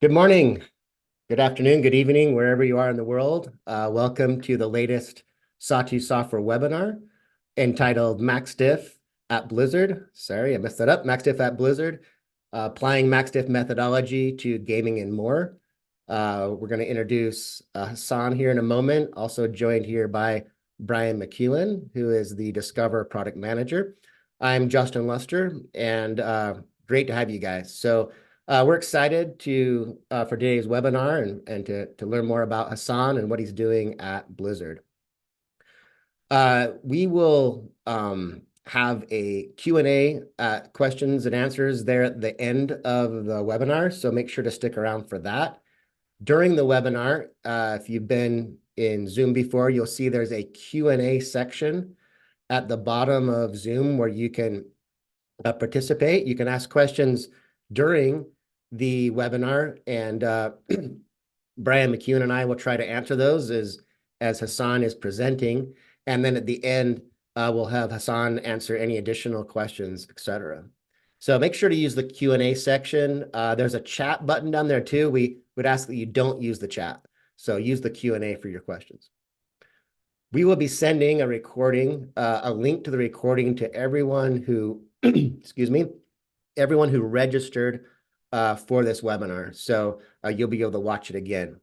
Good morning, good afternoon, good evening, wherever you are in the world. Welcome to the latest Sawtooth software webinar entitled MaxDiff at Blizzard. Sorry, I messed that up. MaxDiff at Blizzard, applying MaxDiff methodology to gaming and more. We're going to introduce Hasan here in a moment, also joined here by Brian McEwen, who is the Discover product manager. I'm Justin Luster, and great to have you guys. So we're excited for today's webinar and to learn more about Hasan and what he's doing at Blizzard. We will have a Q&A, questions and answers there at the end of the webinar, so make sure to stick around for that. During the webinar, if you've been in Zoom before, you'll see there's a Q&A section at the bottom of Zoom where you can participate. You can ask questions during the webinar, and Brian McEwen and I will try to answer those as Hasan is presenting. And then at the end, we'll have Hasan answer any additional questions, etc. So make sure to use the Q&A section. There's a chat button down there too. We would ask that you don't use the chat. So use the Q&A for your questions. We will be sending a recording, a link to the recording to everyone who, excuse me, everyone who registered for this webinar. So you'll be able to watch it again.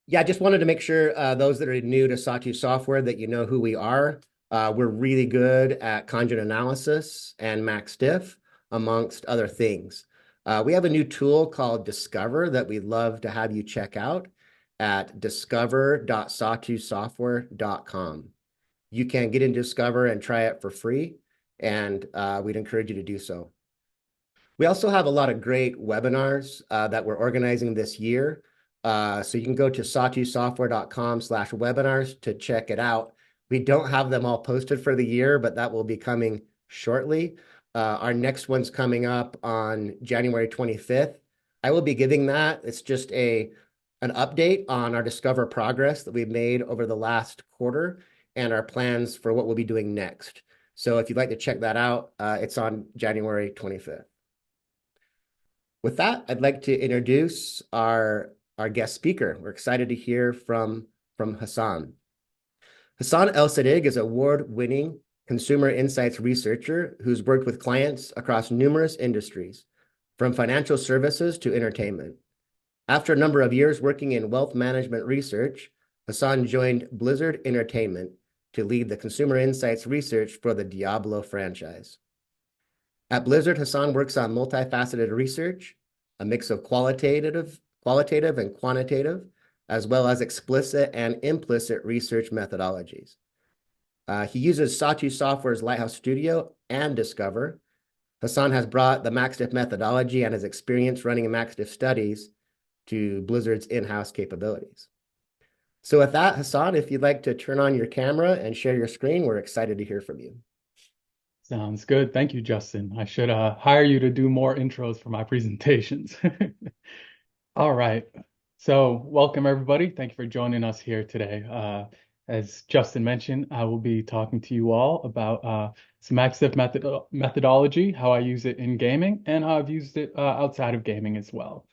Yeah, I just wanted to make sure those that are new to Sawtooth software that you know who we are. We're really good at conjugate analysis and MaxDiff, amongst other things. We have a new tool called Discover that we'd love to have you check out at discover.sawtoothsoftware.com. You can get into Discover and try it for free, and we'd encourage you to do so. We also have a lot of great webinars that we're organizing this year. So you can go to sawtoothsoftware.com/webinars to check it out. We don't have them all posted for the year, but that will be coming shortly. Our next one's coming up on January 25th. I will be giving that. It's just an update on our Discover progress that we've made over the last quarter and our plans for what we'll be doing next. So if you'd like to check that out, it's on January 25th. With that, I'd like to introduce our guest speaker. We're excited to hear from Hasan. Hasan Elsadig is an award-winning consumer insights researcher who's worked with clients across numerous industries, from financial services to entertainment. After a number of years working in wealth management research, Hasan joined Blizzard Entertainment to lead the consumer insights research for the Diablo franchise. At Blizzard, Hasan works on multifaceted research, a mix of qualitative and quantitative, as well as explicit and implicit research methodologies. He uses Sawtooth Software's Lighthouse Studio and Discover. Hasan has brought the MaxDiff methodology and his experience running MaxDiff studies to Blizzard's in-house capabilities. So with that, Hasan, if you'd like to turn on your camera and share your screen, we're excited to hear from you. Sounds good. Thank you, Justin. I should hire you to do more intros for my presentations. All right. So welcome, everybody. Thank you for joining us here today. As Justin mentioned, I will be talking to you all about some MaxDiff methodology, how I use it in gaming, and how I've used it outside of gaming as well.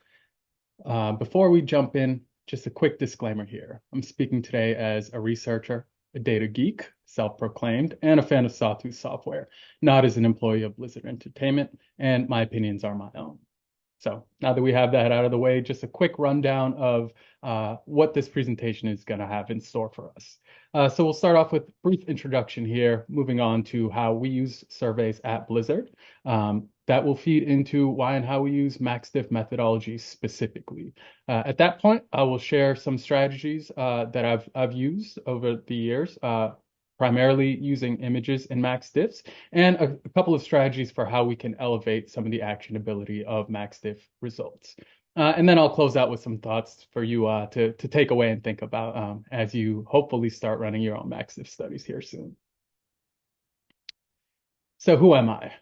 Before we jump in, just a quick disclaimer here. I'm speaking today as a researcher, a data geek, self-proclaimed, and a fan of Sawtooth software, not as an employee of Blizzard Entertainment, and my opinions are my own. So now that we have that out of the way, just a quick rundown of what this presentation is going to have in store for us. So we'll start off with a brief introduction here, moving on to how we use surveys at Blizzard. That will feed into why and how we use MaxDiff methodology specifically. At that point, I will share some strategies that I've used over the years, primarily using images in MaxDiffs, and a couple of strategies for how we can elevate some of the actionability of MaxDiff results. And then I'll close out with some thoughts for you to take away and think about as you hopefully start running your own MaxDiff studies here soon. So who am I?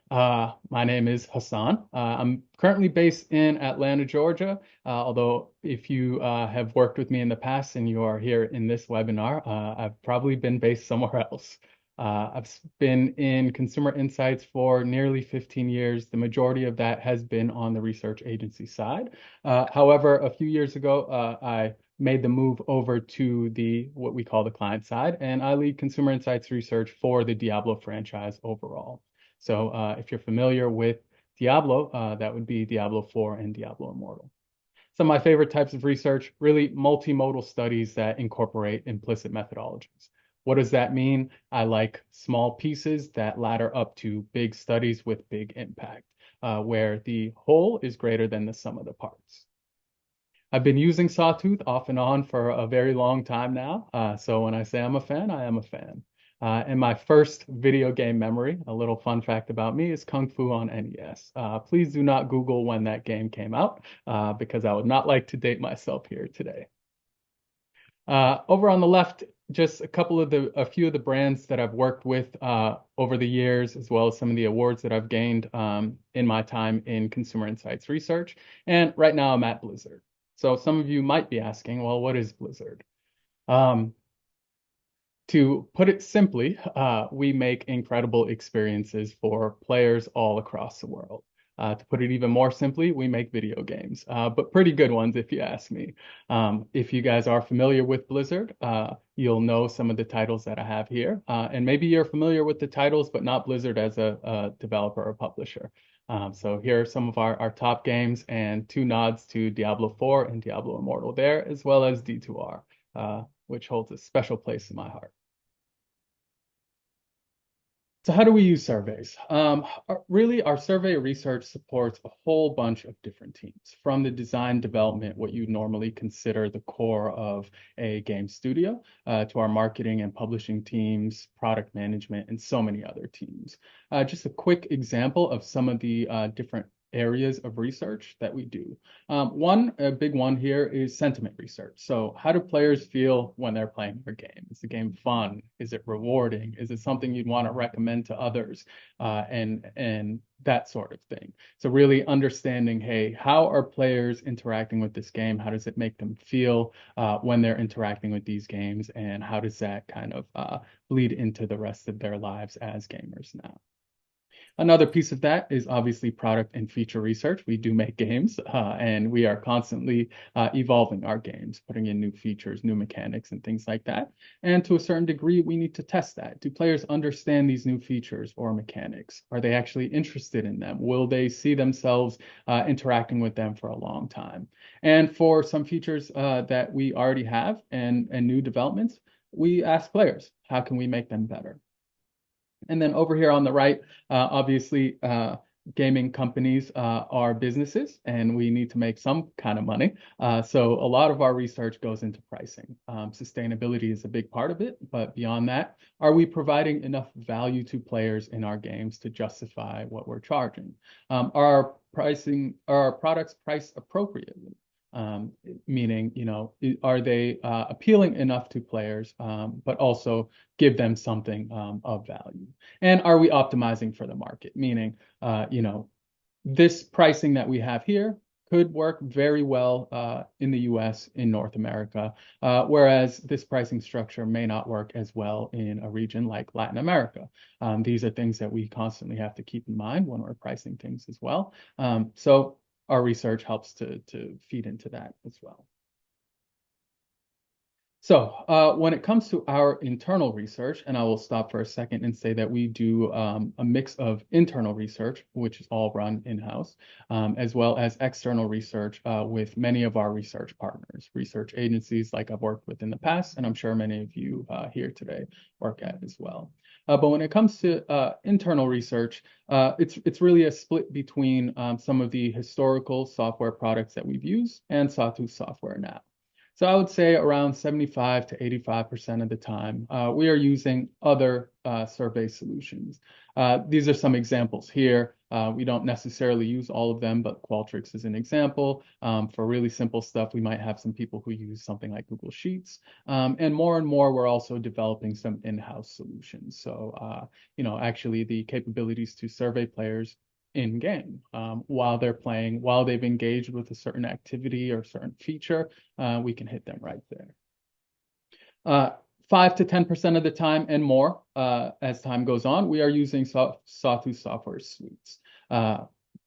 My name is Hasan. I'm currently based in Atlanta, Georgia, although if you have worked with me in the past and you are here in this webinar, I've probably been based somewhere else. I've been in consumer insights for nearly 15 years. The majority of that has been on the research agency side. However, a few years ago, I made the move over to the what we call the client side, and I lead consumer insights research for the Diablo franchise overall. So if you're familiar with Diablo, that would be Diablo 4 and Diablo Immortal. Some of my favorite types of research, really multimodal studies that incorporate implicit methodologies. What does that mean? I like small pieces that ladder up to big studies with big impact, where the whole is greater than the sum of the parts. I've been using Sawtooth off and on for a very long time now. So when I say I'm a fan, I am a fan. And my first video game memory, a little fun fact about me, is Kung Fu on NES. Please do not Google when that game came out, because I would not like to date myself here today. Over on the left, just a few of the brands that I've worked with over the years, as well as some of the awards that I've gained in my time in consumer insights research. And right now I'm at Blizzard. So some of you might be asking, well, what is Blizzard? To put it simply, we make incredible experiences for players all across the world. To put it even more simply, we make video games, but pretty good ones if you ask me. If you guys are familiar with Blizzard, you'll know some of the titles that I have here. And maybe you're familiar with the titles, but not Blizzard as a developer or publisher. So here are some of our top games and two nods to Diablo 4 and Diablo Immortal there, as well as D2R, which holds a special place in my heart. So how do we use surveys? Really, our survey research supports a whole bunch of different teams, from the design development, what you normally consider the core of a game studio, to our marketing and publishing teams, product management, and so many other teams. Just a quick example of some of the different areas of research that we do. A big one here is sentiment research. So how do players feel when they're playing their game? Is the game fun? Is it rewarding? Is it something you'd want to recommend to others? And that sort of thing. So really understanding, hey, how are players interacting with this game? How does it make them feel when they're interacting with these games? And how does that kind of bleed into the rest of their lives as gamers now? Another piece of that is obviously product and feature research. We do make games, and we are constantly evolving our games, putting in new features, new mechanics, and things like that. And to a certain degree, we need to test that. Do players understand these new features or mechanics? Are they actually interested in them? Will they see themselves interacting with them for a long time? And for some features that we already have and new developments, we ask players, how can we make them better? And then over here on the right, obviously, gaming companies are businesses, and we need to make some kind of money. So a lot of our research goes into pricing. Sustainability is a big part of it, but beyond that, are we providing enough value to players in our games to justify what we're charging? Are our products priced appropriately? Meaning, are they appealing enough to players, but also give them something of value? And are we optimizing for the market? Meaning, this pricing that we have here could work very well in the US, in North America, whereas this pricing structure may not work as well in a region like Latin America. These are things that we constantly have to keep in mind when we're pricing things as well. So our research helps to feed into that as well. So when it comes to our internal research, and I will stop for a second and say that we do a mix of internal research, which is all run in-house, as well as external research with many of our research partners, research agencies like I've worked with in the past, and I'm sure many of you here today work at as well. But when it comes to internal research, it's really a split between some of the historical software products that we've used and Sawtooth software now. So I would say around 75 to 85% of the time, we are using other survey solutions. These are some examples here. We don't necessarily use all of them, but Qualtrics is an example. For really simple stuff, we might have some people who use something like Google Sheets. And more, we're also developing some in-house solutions. So, actually the capabilities to survey players in game while they're playing, while they've engaged with a certain activity or certain feature, we can hit them right there. 5 to 10% of the time and more as time goes on, we are using Sawtooth software suites.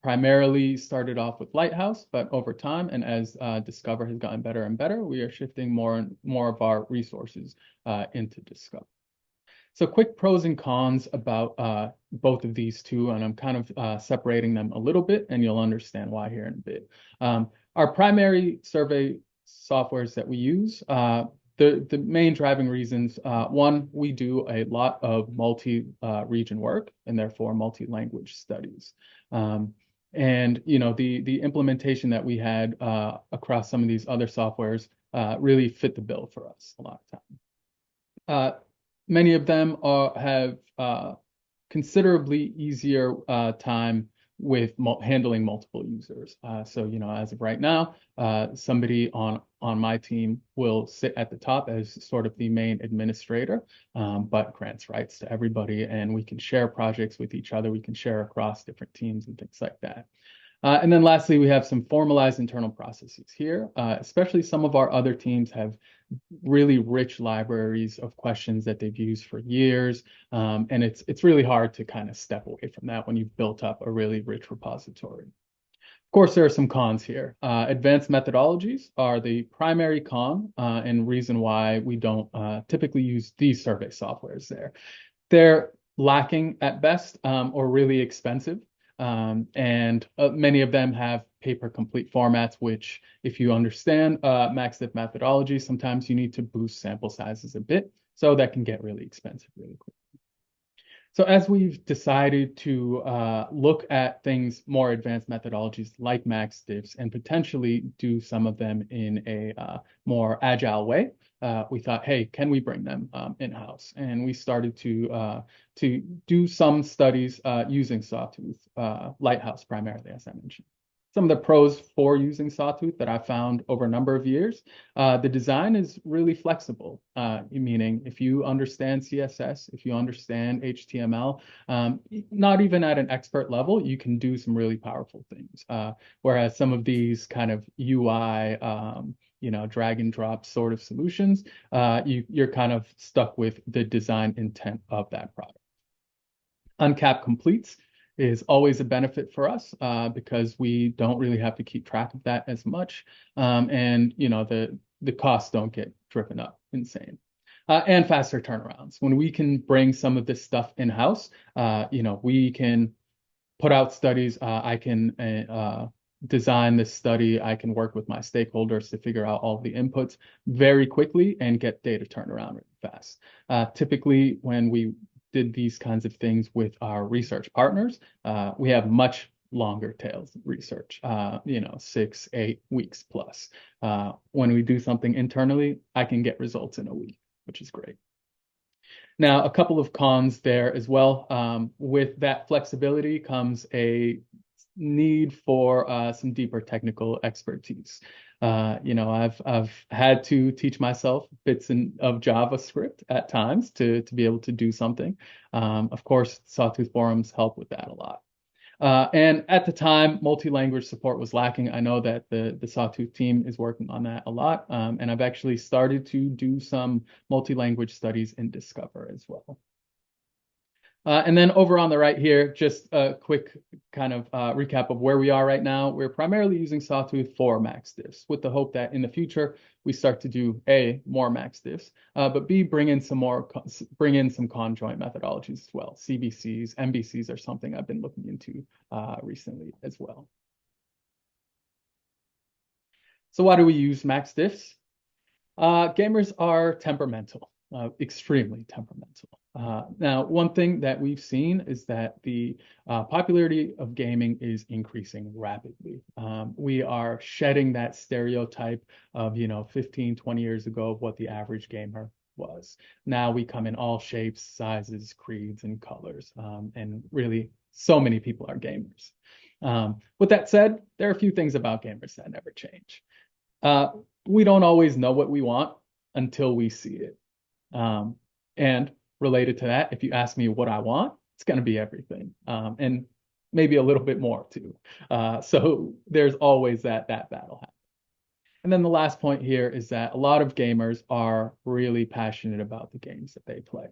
Primarily started off with Lighthouse, but over time and as Discover has gotten better and better, we are shifting more and more of our resources into Discover. So quick pros and cons about both of these two, and I'm kind of separating them a little bit, and you'll understand why here in a bit. Our primary survey softwares that we use, the main driving reasons, one, we do a lot of multi-region work and therefore multi-language studies. And the implementation that we had across some of these other softwares really fit the bill for us a lot of time. Many of them have considerably easier time with handling multiple users. So, as of right now, somebody on my team will sit at the top as sort of the main administrator, but grants rights to everybody, and we can share projects with each other. We can share across different teams and things like that. And then lastly, we have some formalized internal processes here. Especially some of our other teams have really rich libraries of questions that they've used for years. And it's really hard to kind of step away from that when you've built up a really rich repository. Of course, there are some cons here. Advanced methodologies are the primary con and reason why we don't typically use these survey softwares there. They're lacking at best or really expensive. And many of them have paper-complete formats, which, if you understand MaxDiff methodology, sometimes you need to boost sample sizes a bit, so that can get really expensive really quickly. So as we've decided to look at things more advanced methodologies like MaxDiffs and potentially do some of them in a more agile way, we thought, hey, can we bring them in-house? And we started to do some studies using Sawtooth, Lighthouse primarily, as I mentioned. Some of the pros for using Sawtooth that I found over a number of years, the design is really flexible, meaning if you understand CSS, if you understand HTML, not even at an expert level, you can do some really powerful things. Whereas some of these kind of UI, drag and drop sort of solutions, you're kind of stuck with the design intent of that product. Uncapped completes is always a benefit for us because we don't really have to keep track of that as much. And the costs don't get driven up insane. And faster turnarounds. When we can bring some of this stuff in-house, we can put out studies. I can design this study. I can work with my stakeholders to figure out all the inputs very quickly and get data turned around really fast. Typically, when we did these kinds of things with our research partners, we have much longer tails of research, 6, 8 weeks plus. When we do something internally, I can get results in a week, which is great. Now, a couple of cons there as well. With that flexibility comes a need for some deeper technical expertise. I've had to teach myself bits of JavaScript at times to be able to do something. Of course, Sawtooth forums help with that a lot. And at the time, multi-language support was lacking. I know that the Sawtooth team is working on that a lot. And I've actually started to do some multi-language studies in Discover as well. And then over on the right here, just a quick kind of recap of where we are right now. We're primarily using Sawtooth for MaxDiffs with the hope that in the future, we start to do A, more MaxDiffs, but B, bring in some conjoint methodologies as well. CBCs, MBCs are something I've been looking into recently as well. So why do we use MaxDiffs? Gamers are temperamental. Extremely temperamental. Now, one thing that we've seen is that the popularity of gaming is increasing rapidly. We are shedding that stereotype of, 15, 20 years ago of what the average gamer was. Now we come in all shapes, sizes, creeds, and colors. And really, so many people are gamers. With that said, there are a few things about gamers that never change. We don't always know what we want until we see it. And related to that, if you ask me what I want, it's going to be everything, and maybe a little bit more too. So there's always that battle happening. And then the last point here is that a lot of gamers are really passionate about the games that they play.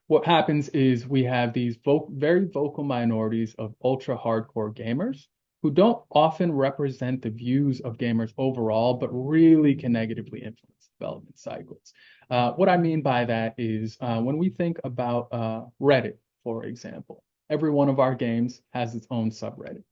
What happens is we have these very vocal minorities of ultra hardcore gamers who don't often represent the views of gamers overall, but really can negatively influence development cycles. What I mean by that is when we think about Reddit, for example, every one of our games has its own subreddit.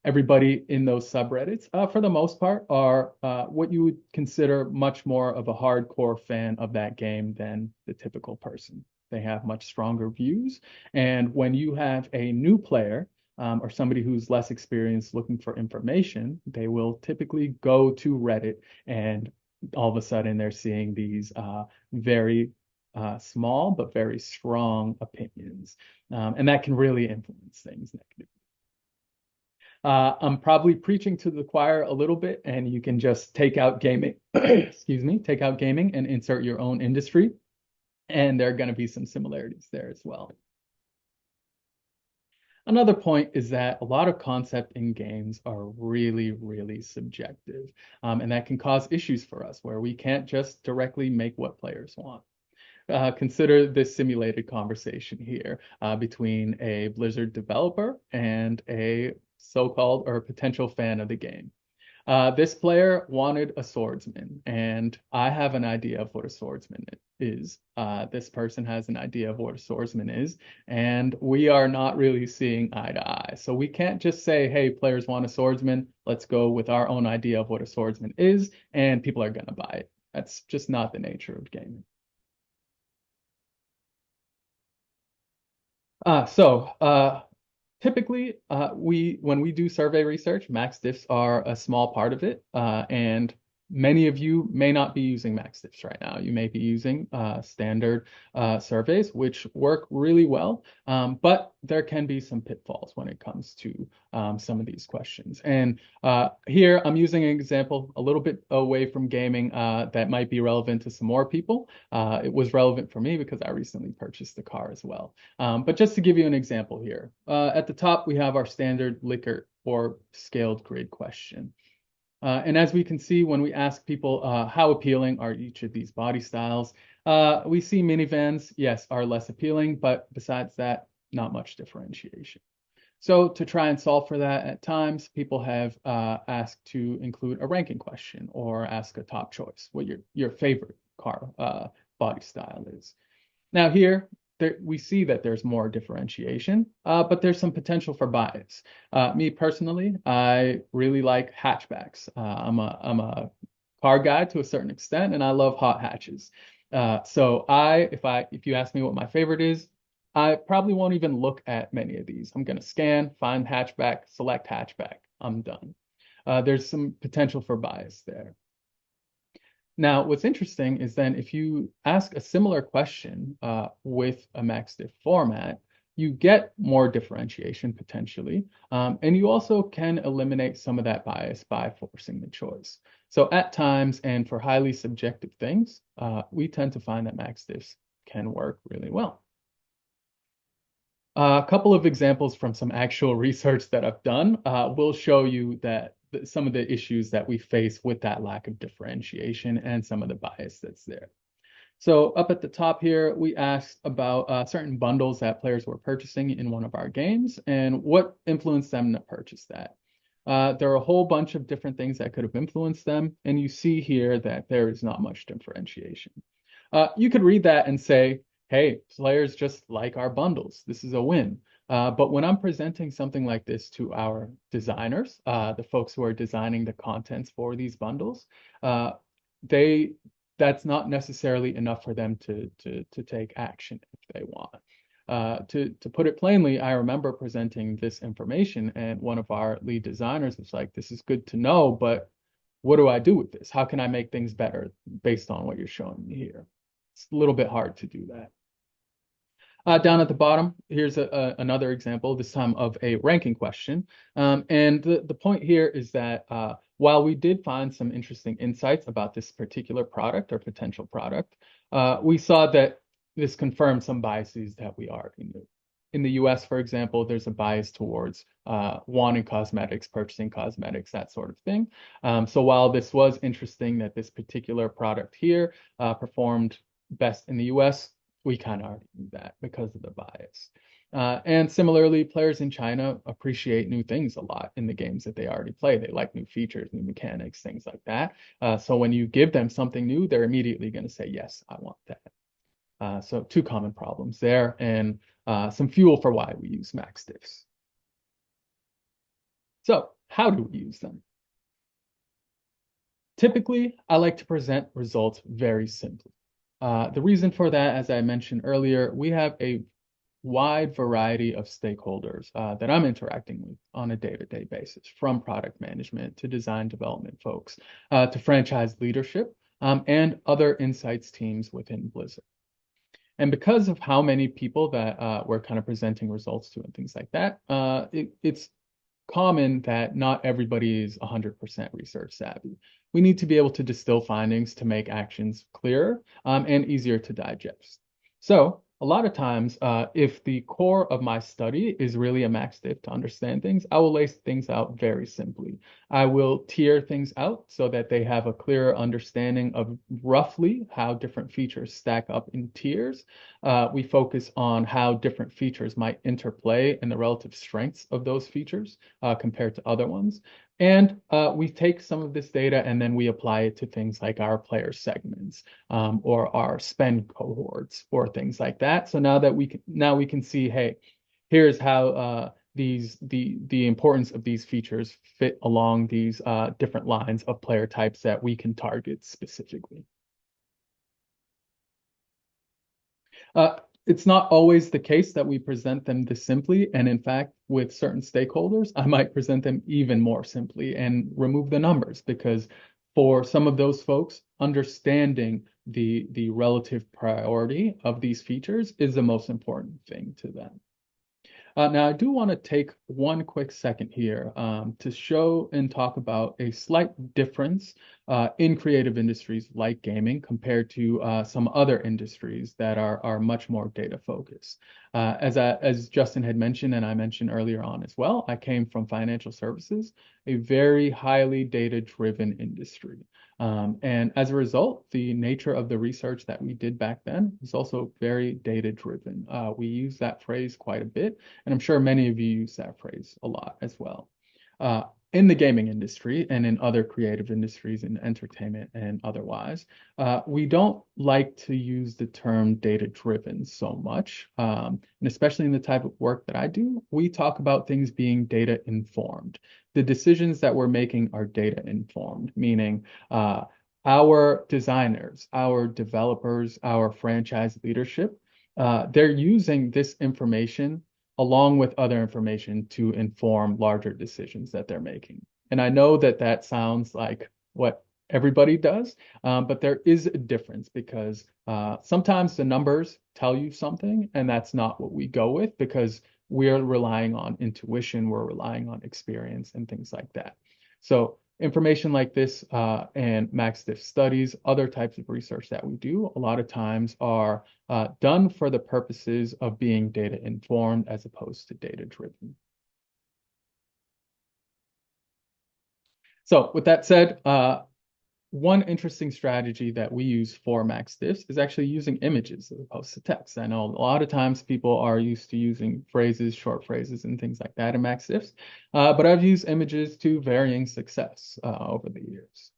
Everybody in those subreddits, for the most part, are what you would consider much more of a hardcore fan of that game than the typical person. They have much stronger views. And when you have a new player or somebody who's less experienced looking for information, they will typically go to Reddit, and all of a sudden they're seeing these very small but very strong opinions. And that can really influence things negatively. I'm probably preaching to the choir a little bit, and you can just take out gaming, excuse me, take out gaming and insert your own industry. And there are going to be some similarities there as well. Another point is that a lot of concepts in games are really, really subjective. And that can cause issues for us where we can't just directly make what players want. Consider this simulated conversation here between a Blizzard developer and a so-called or potential fan of the game. This player wanted a swordsman, and I have an idea of what a swordsman is. This person has an idea of what a swordsman is, and we are not really seeing eye to eye. So we can't just say, hey, players want a swordsman, let's go with our own idea of what a swordsman is, and people are going to buy it. That's just not the nature of gaming. Typically, when we do survey research, MaxDiffs are a small part of it, and many of you may not be using MaxDiffs right now. You may be using standard surveys, which work really well, but there can be some pitfalls when it comes to some of these questions. And here I'm using an example a little bit away from gaming that might be relevant to some more people. It was relevant for me because I recently purchased the car as well. But just to give you an example here, at the top we have our standard Likert or scaled grid question. And as we can see, when we ask people how appealing are each of these body styles, we see minivans, yes, are less appealing, but besides that, not much differentiation. So to try and solve for that, at times, people have asked to include a ranking question or ask a top choice, what your favorite car body style is. Now here, we see that there's more differentiation, but there's some potential for bias. Me personally, I really like hatchbacks. I'm a car guy to a certain extent, and I love hot hatches. So if you ask me what my favorite is, I probably won't even look at many of these. I'm going to scan, find hatchback, select hatchback. I'm done. There's some potential for bias there. Now, what's interesting is then if you ask a similar question with a MaxDiff format, you get more differentiation potentially, and you also can eliminate some of that bias by forcing the choice. So at times, and for highly subjective things, we tend to find that MaxDiffs can work really well. A couple of examples from some actual research that I've done will show you that some of the issues that we face with that lack of differentiation and some of the bias that's there. So up at the top here, we asked about certain bundles that players were purchasing in one of our games and what influenced them to purchase that. There are a whole bunch of different things that could have influenced them, and you see here that there is not much differentiation. You could read that and say, hey, players just like our bundles. This is a win. But when I'm presenting something like this to our designers, the folks who are designing the contents for these bundles, that's not necessarily enough for them to take action if they want. To put it plainly, I remember presenting this information, and one of our lead designers was like, "This is good to know, but what do I do with this? How can I make things better based on what you're showing me here?" It's a little bit hard to do that. Down at the bottom, here's another example, this time of a ranking question. And the point here is that while we did find some interesting insights about this particular product or potential product, we saw that this confirmed some biases that we already knew. in the US, for example, there's a bias towards wanting cosmetics, purchasing cosmetics, that sort of thing. So while this was interesting that this particular product here performed best in the US, we kind of already knew that because of the bias. And similarly, players in China appreciate new things a lot in the games that they already play. They like new features, new mechanics, things like that. So when you give them something new, they're immediately going to say, yes, I want that. So two common problems there, and some fuel for why we use MaxDiffs. So how do we use them? Typically, I like to present results very simply. The reason for that, as I mentioned earlier, we have a wide variety of stakeholders that I'm interacting with on a day-to-day basis, from product management to design development folks to franchise leadership and other insights teams within Blizzard. And because of how many people that we're kind of presenting results to and things like that, it's common that not everybody is 100% research savvy. We need to be able to distill findings to make actions clearer and easier to digest. So a lot of times, if the core of my study is really a MaxDiff to understand things, I will lay things out very simply. I will tier things out so that they have a clearer understanding of roughly how different features stack up in tiers. We focus on how different features might interplay and the relative strengths of those features compared to other ones. And we take some of this data and then we apply it to things like our player segments or our spend cohorts or things like that. So now that we can see, hey, here's how the importance of these features fit along these different lines of player types that we can target specifically. It's not always the case that we present them this simply. And in fact, with certain stakeholders, I might present them even more simply and remove the numbers because for some of those folks, understanding the relative priority of these features is the most important thing to them. Now, I do want to take one quick second here to show and talk about a slight difference in creative industries like gaming compared to some other industries that are much more data focused. As Justin had mentioned, and I mentioned earlier on as well, I came from financial services, a very highly data-driven industry. And as a result, the nature of the research that we did back then was also very data-driven. We use that phrase quite a bit, and I'm sure many of you use that phrase a lot as well. In the gaming industry and in other creative industries in entertainment and otherwise, we don't like to use the term data-driven so much. And especially in the type of work that I do, we talk about things being data-informed. The decisions that we're making are data-informed, meaning our designers, our developers, our franchise leadership, they're using this information along with other information to inform larger decisions that they're making. And I know that that sounds like what everybody does, but there is a difference because sometimes the numbers tell you something, and that's not what we go with because we're relying on intuition, we're relying on experience and things like that. So information like this and MaxDiff studies, other types of research that we do, a lot of times are done for the purposes of being data informed as opposed to data driven. So with that said, one interesting strategy that we use for MaxDiffs is actually using images as opposed to text. I know a lot of times people are used to using phrases, short phrases, and things like that in MaxDiffs, but I've used images to varying success over the years.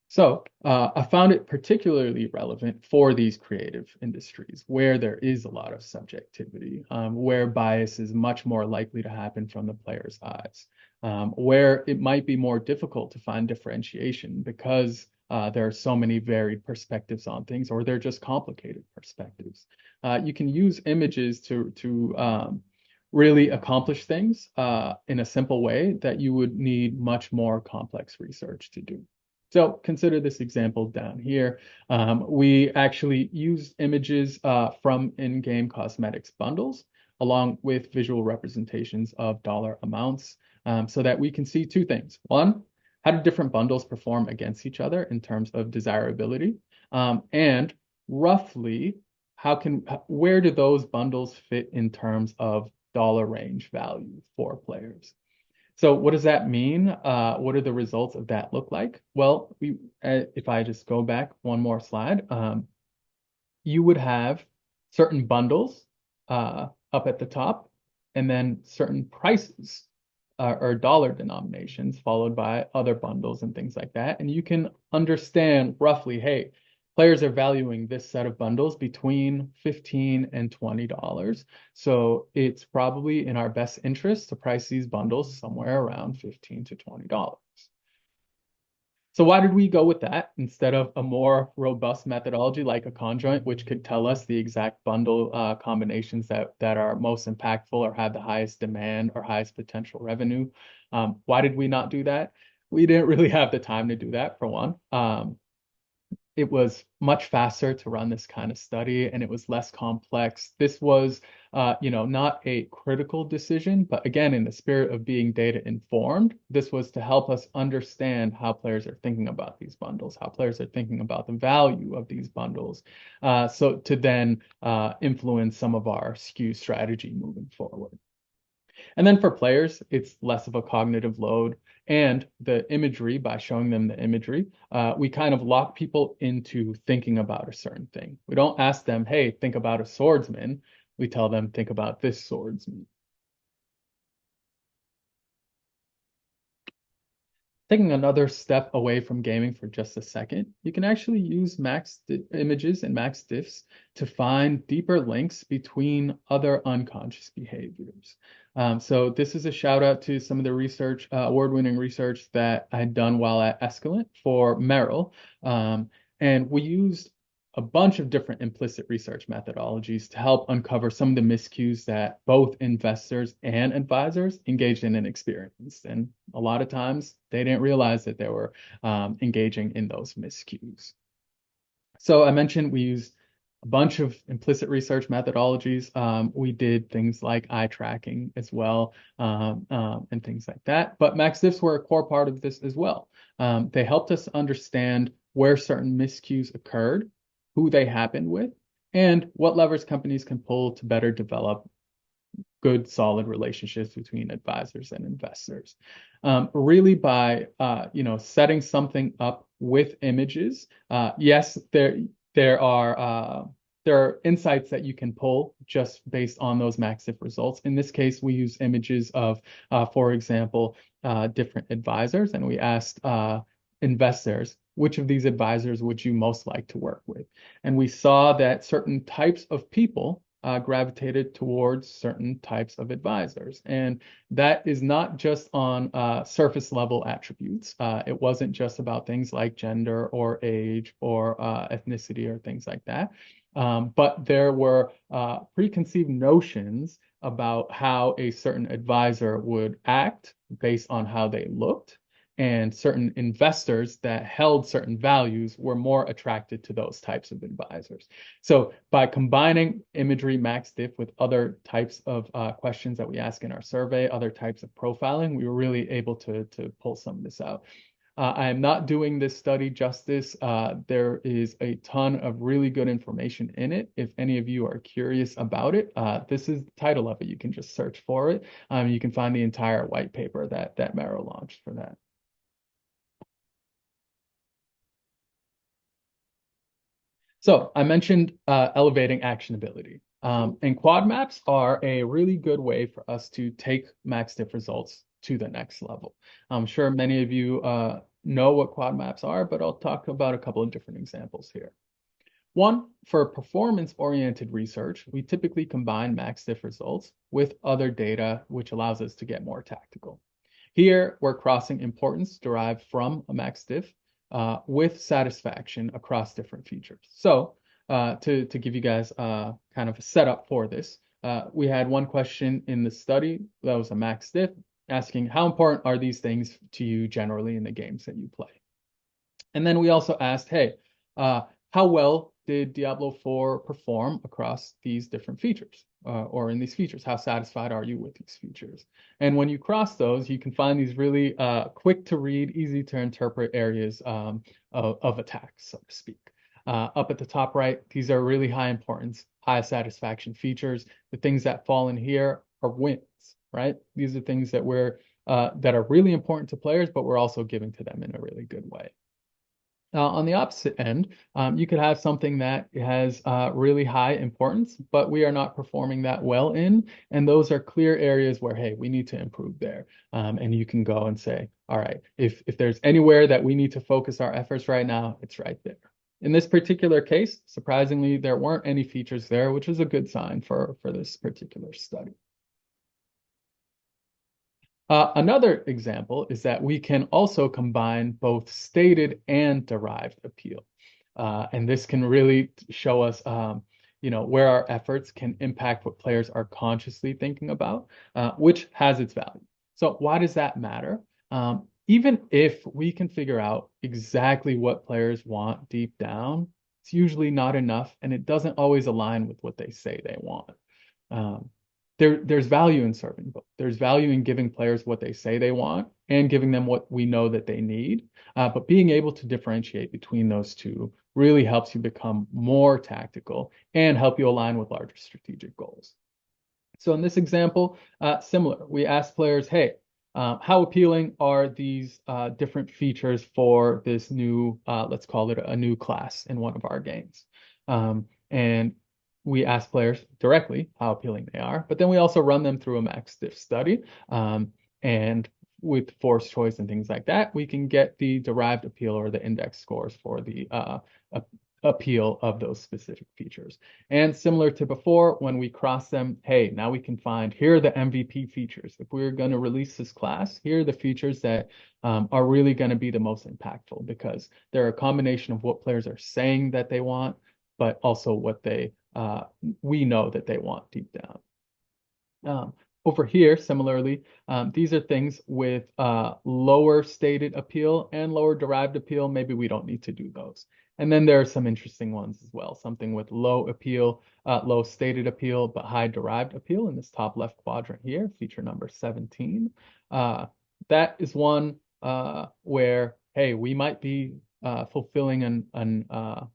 So I found it particularly relevant for these creative industries where there is a lot of subjectivity, where bias is much more likely to happen from the player's eyes, where it might be more difficult to find differentiation because there are so many varied perspectives on things, or they're just complicated perspectives. You can use images to really accomplish things in a simple way that you would need much more complex research to do. So consider this example down here. We actually used images from in-game cosmetics bundles along with visual representations of dollar amounts so that we can see two things. One, how do different bundles perform against each other in terms of desirability? And roughly, where do those bundles fit in terms of dollar range value for players? So what does that mean? What do the results of that look like? Well, if I just go back one more slide, you would have certain bundles up at the top, and then certain prices or dollar denominations followed by other bundles and things like that. And you can understand roughly, hey, players are valuing this set of bundles between $15 and $20. So it's probably in our best interest to price these bundles somewhere around $15 to $20. So why did we go with that instead of a more robust methodology like a conjoint, which could tell us the exact bundle combinations that are most impactful or have the highest demand or highest potential revenue? Why did we not do that? We didn't really have the time to do that, for one. It was much faster to run this kind of study, and it was less complex. This was, not a critical decision, but again, in the spirit of being data informed, this was to help us understand how players are thinking about these bundles, how players are thinking about the value of these bundles, so to then influence some of our SKU strategy moving forward. And then for players, it's less of a cognitive load. And the imagery, by showing them the imagery, we kind of lock people into thinking about a certain thing. We don't ask them, hey, think about a swordsman. We tell them, think about this swordsman. Taking another step away from gaming for just a second, you can actually use max images and MaxDiffs to find deeper links between other unconscious behaviors. So this is a shout out to some of the research, award-winning research that I had done while at Escalent for Merrill. And we used a bunch of different implicit research methodologies to help uncover some of the miscues that both investors and advisors engaged in and experienced. And a lot of times they didn't realize that they were engaging in those miscues. So I mentioned we used a bunch of implicit research methodologies. We did things like eye tracking as well, and things like that. But MaxDiffs were a core part of this as well. They helped us understand where certain miscues occurred, who they happened with, and what levers companies can pull to better develop good, solid relationships between advisors and investors. Really by setting something up with images. Yes, there are insights that you can pull just based on those MaxDiff results. In this case, we use images of, for example, different advisors, and we asked investors, which of these advisors would you most like to work with? And we saw that certain types of people gravitated towards certain types of advisors. And that is not just on surface level attributes. It wasn't just about things like gender or age or ethnicity or things like that. But there were preconceived notions about how a certain advisor would act based on how they looked. And certain investors that held certain values were more attracted to those types of advisors. So by combining imagery MaxDiff with other types of questions that we ask in our survey, other types of profiling, we were really able to pull some of this out. I am not doing this study justice. There is a ton of really good information in it. If any of you are curious about it, this is the title of it. You can just search for it. You can find the entire white paper that Merrill launched for that. So I mentioned elevating actionability. And quad maps are a really good way for us to take MaxDiff results to the next level. I'm sure many of you know what quad maps are, but I'll talk about a couple of different examples here. One, for performance-oriented research, we typically combine MaxDiff results with other data, which allows us to get more tactical. Here, we're crossing importance derived from a MaxDiff with satisfaction across different features. So to give you guys kind of a setup for this, we had one question in the study that was a MaxDiff asking how important are these things to you generally in the games that you play? And then we also asked, hey, how well did Diablo 4 perform across these different features or in these features? How satisfied are you with these features? And when you cross those, you can find these really quick to read, easy to interpret areas of attack, so to speak. Up at the top right, these are really high importance, high satisfaction features. The things that fall in here are wins, right? These are things that that are really important to players, but we're also giving to them in a really good way. On the opposite end, you could have something that has really high importance, but we are not performing that well in. And those are clear areas where, hey, we need to improve there. And you can go and say, all right, if there's anywhere that we need to focus our efforts right now, it's right there. In this particular case, surprisingly, there weren't any features there, which is a good sign for this particular study. Another example is that we can also combine both stated and derived appeal. And this can really show us, where our efforts can impact what players are consciously thinking about, which has its value. So why does that matter? Even if we can figure out exactly what players want deep down, it's usually not enough, and it doesn't always align with what they say they want. Um, there's value in serving both. There's value in giving players what they say they want and giving them what we know that they need. But being able to differentiate between those two really helps you become more tactical and help you align with larger strategic goals. So in this example, similar, we asked players, hey, how appealing are these different features for this new, let's call it a new class in one of our games? And we ask players directly how appealing they are, but then we also run them through a MaxDiff study. And with force choice and things like that, we can get the derived appeal or the index scores for the appeal of those specific features. And similar to before, when we cross them, hey, now we can find here are the MVP features. If we're going to release this class, here are the features that are really going to be the most impactful because they're a combination of what players are saying that they want, but also what we know that they want deep down. Over here, similarly, these are things with lower stated appeal and lower derived appeal. Maybe we don't need to do those. And then there are some interesting ones as well. Something with low appeal, low stated appeal, but high derived appeal in this top left quadrant here, feature number 17. That is one where, hey, we might be fulfilling an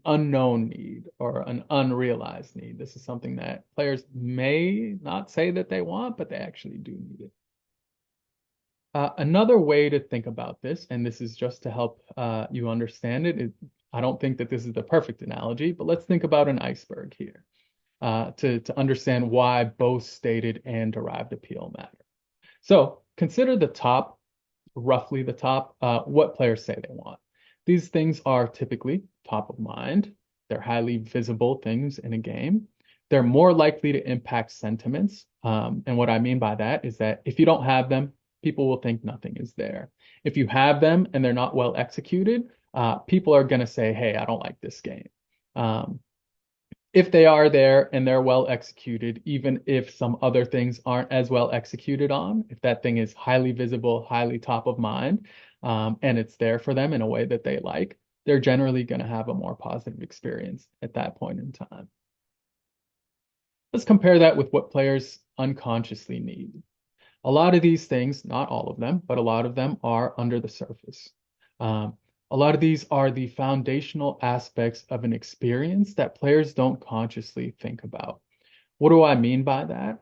unknown need or an unrealized need. This is something that players may not say that they want, but they actually do need it. Another way to think about this, and this is just to help you understand it, I don't think that this is the perfect analogy, but let's think about an iceberg here to understand why both stated and derived appeal matter. So consider the top, roughly the top, what players say they want. These things are typically top of mind. They're highly visible things in a game. They're more likely to impact sentiments. And what I mean by that is that if you don't have them, people will think nothing is there. If you have them and they're not well executed, people are going to say, hey, I don't like this game. If they are there and they're well executed, even if some other things aren't as well executed on, if that thing is highly visible, highly top of mind, and it's there for them in a way that they like, they're generally going to have a more positive experience at that point in time. Let's compare that with what players unconsciously need. A lot of these things, not all of them, but a lot of them are under the surface. A lot of these are the foundational aspects of an experience that players don't consciously think about. What do I mean by that?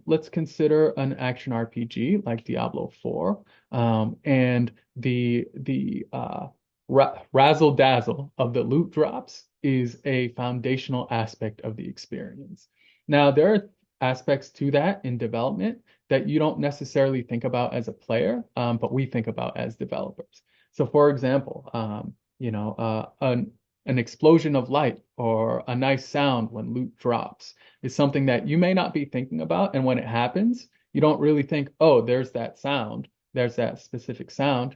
Let's consider an action RPG like Diablo 4 and the razzle dazzle of the loot drops is a foundational aspect of the experience. Now, there are aspects to that in development that you don't necessarily think about as a player, but we think about as developers. So, for example, an explosion of light or a nice sound when loot drops is something that you may not be thinking about. And when it happens, you don't really think, oh, there's that sound, there's that specific sound,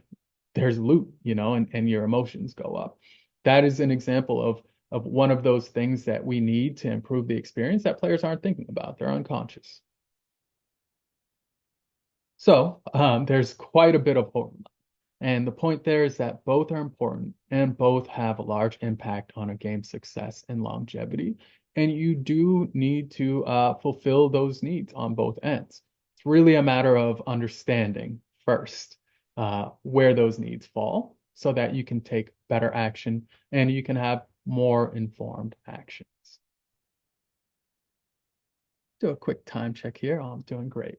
there's loot, and your emotions go up. That is an example of one of those things that we need to improve the experience that players aren't thinking about. They're unconscious. So there's quite a bit of overlap. And the point there is that both are important and both have a large impact on a game's success and longevity. And you do need to fulfill those needs on both ends. It's really a matter of understanding first where those needs fall so that you can take better action and you can have more informed actions. Do a quick time check here. Oh, I'm doing great.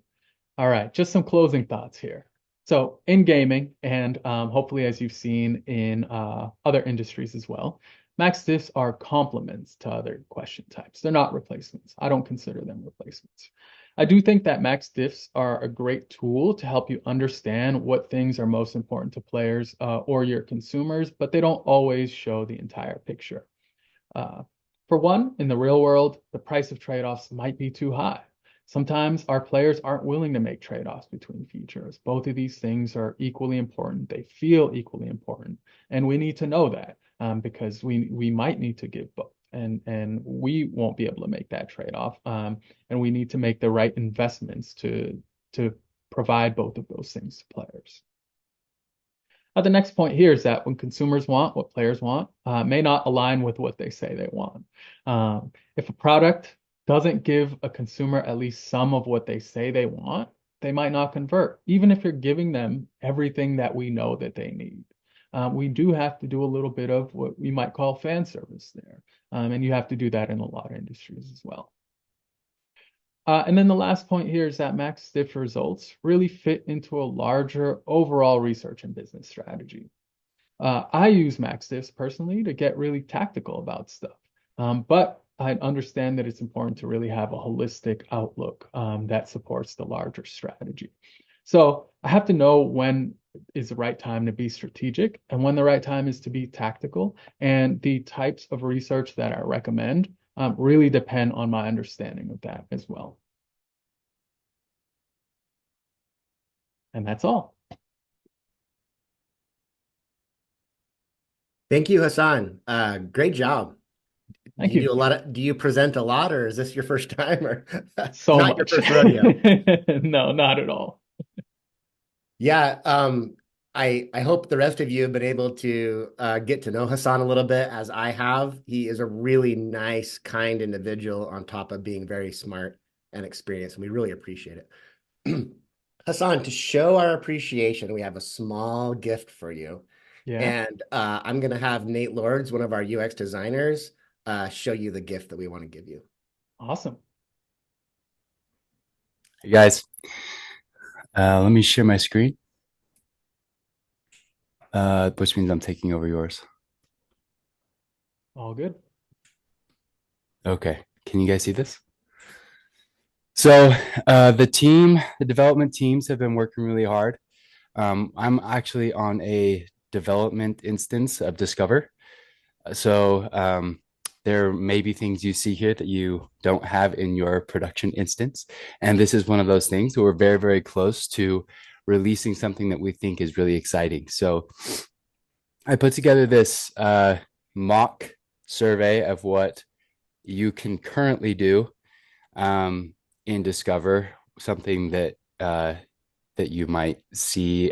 All right, just some closing thoughts here. So in gaming, and hopefully as you've seen in other industries as well, max diffs are complements to other question types. They're not replacements. I don't consider them replacements. I do think that max diffs are a great tool to help you understand what things are most important to players or your consumers, but they don't always show the entire picture. Uh, for one, in the real world, the price of trade-offs might be too high. Sometimes our players aren't willing to make trade-offs between features. Both of these things are equally important. They feel equally important, and we need to know that because we might need to give both, and we won't be able to make that trade-off. And we need to make the right investments to provide both of those things to players. The next point here is that when consumers want what players want, may not align with what they say they want. If a product doesn't give a consumer at least some of what they say they want, they might not convert, even if you're giving them everything that we know that they need. We do have to do a little bit of what we might call fan service there. And you have to do that in a lot of industries as well. And then the last point here is that MaxDiff results really fit into a larger overall research and business strategy. I use MaxDiffs personally to get really tactical about stuff, but I understand that it's important to really have a holistic outlook that supports the larger strategy. So I have to know when is the right time to be strategic and when the right time is to be tactical. And the types of research that I recommend really depend on my understanding of that as well. And that's all. Thank you, Hasan. Great job. Thank you. Do you present a lot, or is this your first time, or So not your much. first rodeo? No, not at all. Yeah, I hope the rest of you have been able to get to know Hasan a little bit as I have. He is a really nice, kind individual on top of being very smart and experienced, and we really appreciate it. Hasan, to show our appreciation, we have a small gift for you. Yeah. And I'm going to have Nate Lords, one of our UX designers, show you the gift that we want to give you. Awesome. Hey guys, let me share my screen, which means I'm taking over yours. All good. Okay, can you guys see this? So the development teams have been working really hard. I'm actually on a development instance of Discover. So there may be things you see here that you don't have in your production instance. And this is one of those things. We're very, very close to releasing something that we think is really exciting. So I put together this mock survey of what you can currently do in Discover, something that that you might see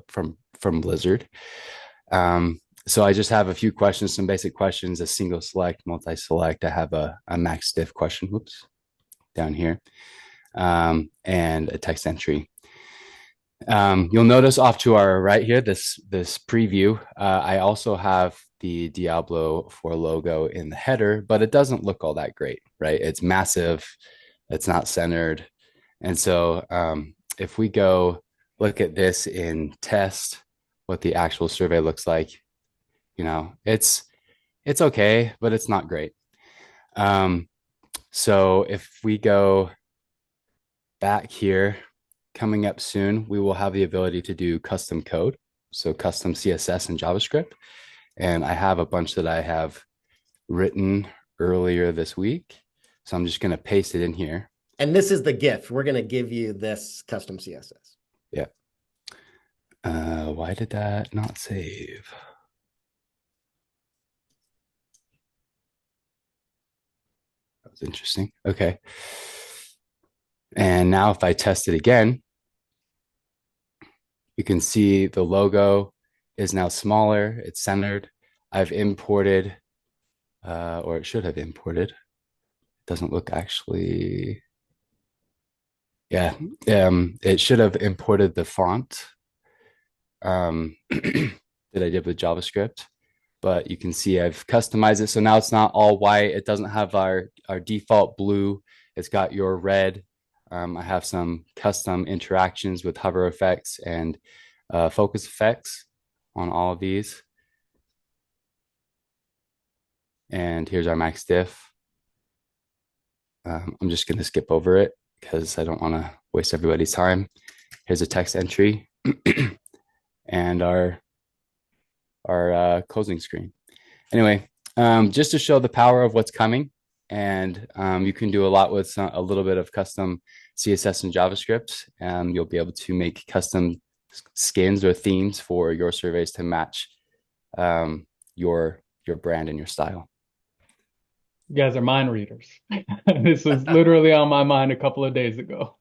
from Blizzard. So I just have a few questions, some basic questions, a single select, multi-select. I have a max diff question, whoops, down here, and a text entry. You'll notice off to our right here, this preview, I also have the Diablo 4 logo in the header, but it doesn't look all that great, right? It's massive, it's not centered. And so if we go look at this in test, what the actual survey looks like, you know, it's okay, but it's not great. So if we go back here, coming up soon, we will have the ability to do custom code, so custom CSS and JavaScript. And I have a bunch that I have written earlier this week. So I'm just going to paste it in here. And this is the gift. We're going to give you this custom CSS. Yeah. Why did that not save? That was interesting. Okay. And now if I test it again, you can see the logo is now smaller. It's centered. I've imported, or it should have imported. It doesn't look actually. Yeah, it should have imported the font, the that I did with JavaScript. But you can see I've customized it. So now it's not all white. It doesn't have our default blue. It's got your red. I have some custom interactions with hover effects and focus effects on all of these. And here's our MaxDiff. I'm just going to skip over it because I don't want to waste everybody's time. Here's a text entry and our closing screen. Anyway, just to show the power of what's coming, and you can do a lot with a little bit of custom CSS and JavaScript. You'll be able to make custom skins or themes for your surveys to match your brand and your style. You guys are mind readers. This was literally on my mind a couple of days ago.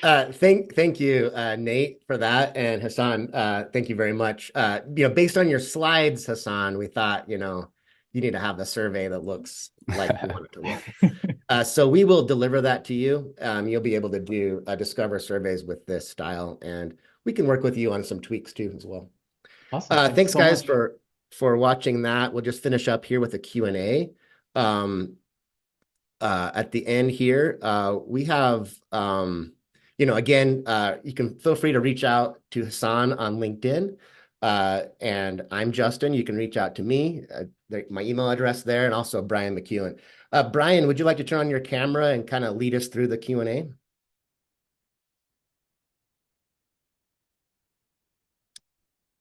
Thank you, Nate, for that, and Hasan, thank you very much. Based on your slides, Hasan, we thought, you need to have the survey that looks like you want it to look. So we will deliver that to you. You'll be able to do discover surveys with this style, and we can work with you on some tweaks too as well. Awesome. Thanks, guys, for watching that. We'll just finish up here with a Q&A. At the end here, we have, again, you can feel free to reach out to Hasan on LinkedIn. And I'm Justin. You can reach out to me, my email address there, and also Brian McEwen. Brian, would you like to turn on your camera and kind of lead us through the Q&A?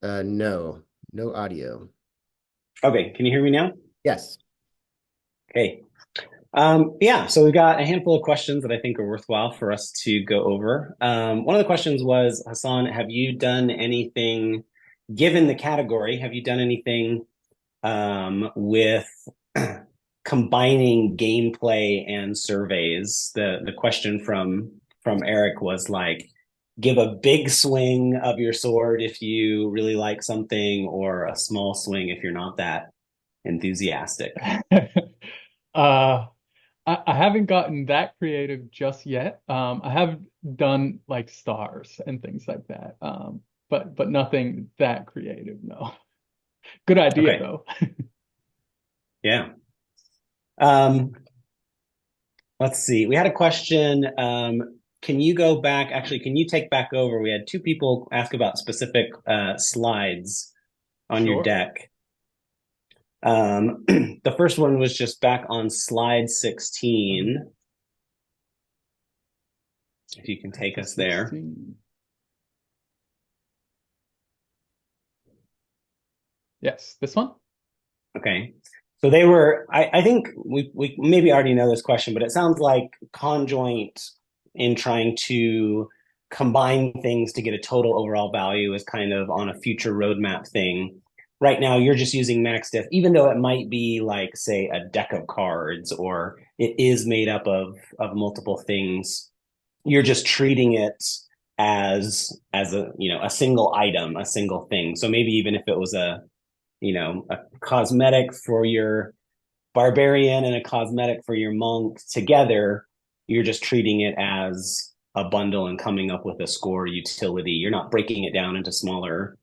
No audio. Okay, can you hear me now? Yes. Okay. Yeah, so we've got a handful of questions that I think are worthwhile for us to go over. One of the questions was, Hasan, have you done anything, given the category, have you done anything with combining gameplay and surveys? The question from Eric was like, give a big swing of your sword if you really like something, or a small swing if you're not that enthusiastic. I haven't gotten that creative just yet. I have done like stars and things like that, but nothing that creative. No. Good idea, Okay. though. Yeah. Let's see. We had a question. Can you go back? Actually, can you take back over? We had two people ask about specific slides on your deck. The first one was just back on slide 16. If you can take us there. Yes, this one. Okay. So they were, I think we maybe already know this question, but it sounds like conjoint in trying to combine things to get a total overall value is kind of on a future roadmap thing. Right now, you're just using MaxDiff, even though it might be like, say, a deck of cards, or it is made up of multiple things. You're just treating it as a single item, a single thing. So maybe even if it was a cosmetic for your barbarian and a cosmetic for your monk together, you're just treating it as a bundle and coming up with a score utility. You're not breaking it down into smaller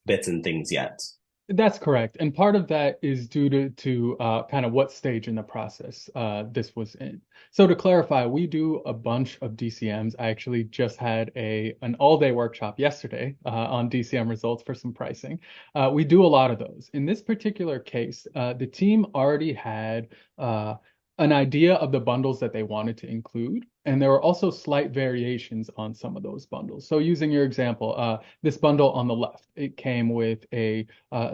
bits and things yet. That's correct. And part of that is due to kind of what stage in the process this was in. So to clarify, we do a bunch of DCMs. I actually just had an all-day workshop yesterday on DCM results for some pricing. We do a lot of those. In this particular case, the team already had an idea of the bundles that they wanted to include. And there were also slight variations on some of those bundles. So using your example, this bundle on the left, it came with a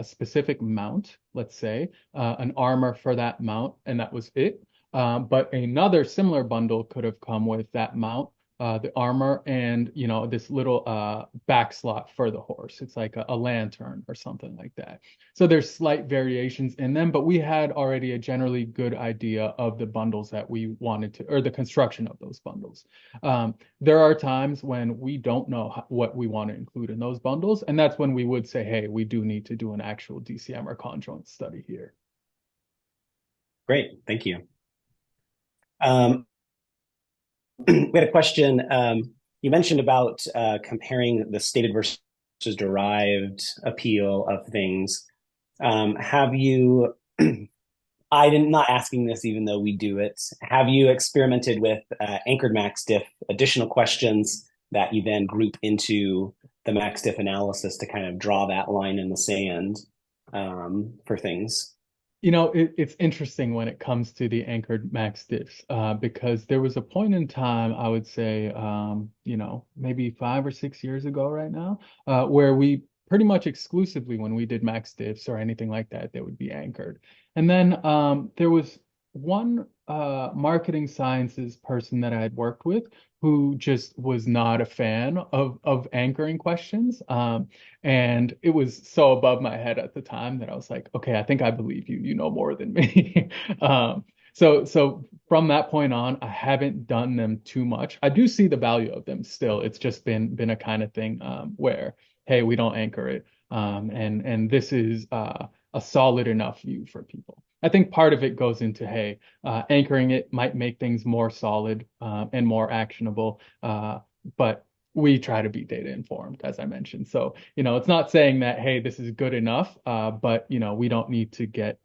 specific mount, let's say, an armor for that mount, and that was it. But another similar bundle could have come with that mount, the armor, and this little back slot for the horse. It's like a lantern or something like that. So there's slight variations in them, but we had already a generally good idea of the bundles that we wanted to, or the construction of those bundles. There are times when we don't know what we want to include in those bundles, and that's when we would say, hey, we do need to do an actual DCM or conjoint study here. Great, thank you. We had a question. You mentioned about comparing the stated versus derived appeal of things. Have you, I'm not asking this even though we do it, have you experimented with anchored MaxDiff, additional questions that you then group into the MaxDiff analysis to kind of draw that line in the sand for things? It's interesting when it comes to the anchored max diffs, because there was a point in time, I would say, maybe 5 or 6 years ago right now, where we pretty much exclusively, when we did max diffs or anything like that, they would be anchored. And then there was one marketing sciences person that I had worked with who just was not a fan of anchoring questions. And it was so above my head at the time that I was like, okay, I think I believe you. You know more than me. So from that point on, I haven't done them too much. I do see the value of them still. It's just been a kind of thing where, hey, we don't anchor it. And this is a solid enough view for people. I think part of it goes into, hey, anchoring it might make things more solid and more actionable, but we try to be data informed, as I mentioned. So, it's not saying that, hey, this is good enough, but, we don't need to get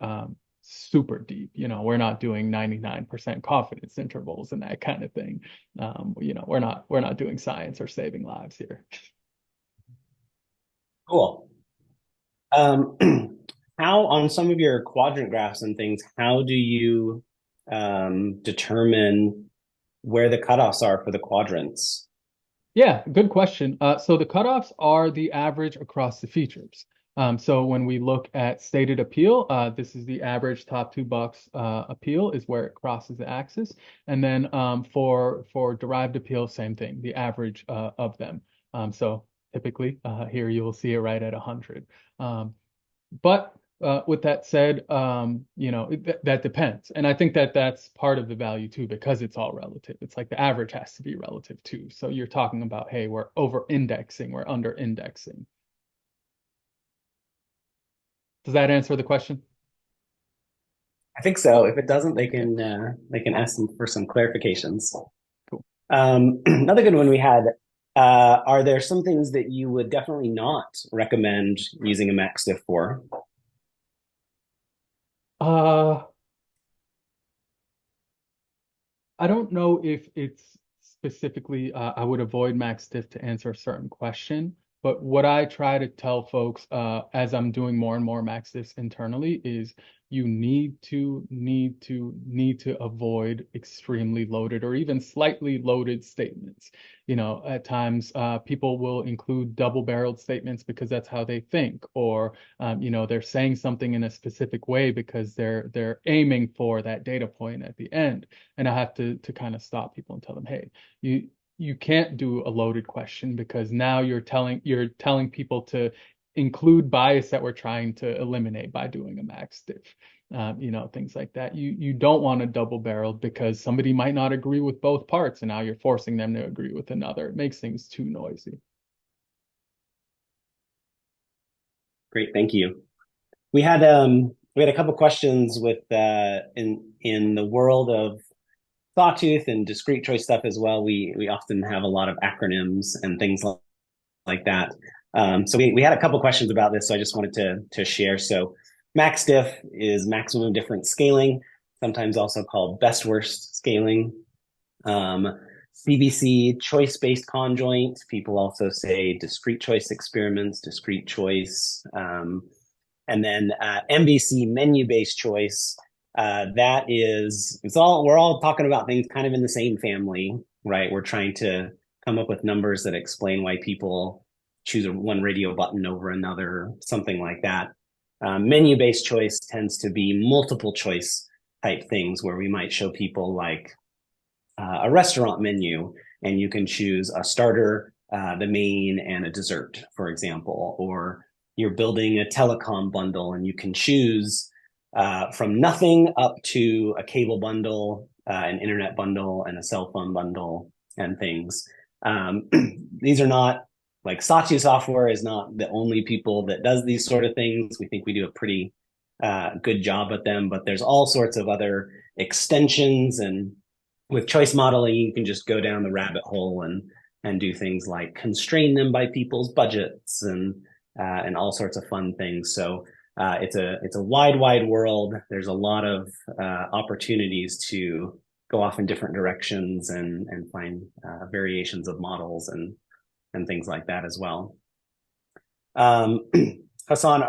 super deep. We're not doing 99% confidence intervals and that kind of thing. We're not doing science or saving lives here. Cool. How, on some of your quadrant graphs and things, how do you determine where the cutoffs are for the quadrants? Yeah, good question. So the cutoffs are the average across the features. So when we look at stated appeal, this is the average top 2 bucks appeal is where it crosses the axis. And then for derived appeal, same thing, the average of them. So typically here you will see it right at 100. But with that said, that depends. And I think that that's part of the value too, because it's all relative. It's like the average has to be relative too. So you're talking about, hey, we're over indexing, we're under indexing. Does that answer the question? I think so. If it doesn't, they can ask them for some clarifications. Cool. Another good one we had. Are there some things that you would definitely not recommend using a MaxDiff for? I don't know if it's specifically, I would avoid MaxDiff to answer a certain question, but what I try to tell folks as I'm doing more and more MaxDiffs internally is you need to avoid extremely loaded or even slightly loaded statements. At times people will include double-barreled statements because that's how they think, or they're saying something in a specific way because they're aiming for that data point at the end. And I have to kind of stop people and tell them, hey, you can't do a loaded question because now you're telling people to include bias that we're trying to eliminate by doing a MaxDiff. Things like that. You don't want a double barreled because somebody might not agree with both parts, and now you're forcing them to agree with another. It makes things too noisy. Great, thank you. We had a couple questions with in the world of Sawtooth and discrete choice stuff as well. We often have a lot of acronyms and things like that. So we had a couple questions about this, so I just wanted to share. So MaxDiff is maximum difference scaling, sometimes also called best worst scaling. CBC, choice-based conjoint. People also say discrete choice experiments, discrete choice. And then MBC, menu-based choice. We're all talking about things kind of in the same family, right? We're trying to come up with numbers that explain why people choose one radio button over another, something like that. Menu-based choice tends to be multiple choice type things where we might show people like a restaurant menu and you can choose a starter, the main, and a dessert, for example, or you're building a telecom bundle and you can choose from nothing up to a cable bundle, an internet bundle, and a cell phone bundle and things. These are not, like Sawtooth software is not the only people that does these sort of things. We think we do a pretty good job at them, but there's all sorts of other extensions, and with choice modeling, you can just go down the rabbit hole and and do things like constrain them by people's budgets and all sorts of fun things. So it's a wide world. There's a lot of opportunities to go off in different directions and find variations of models and things like that as well. Hasan,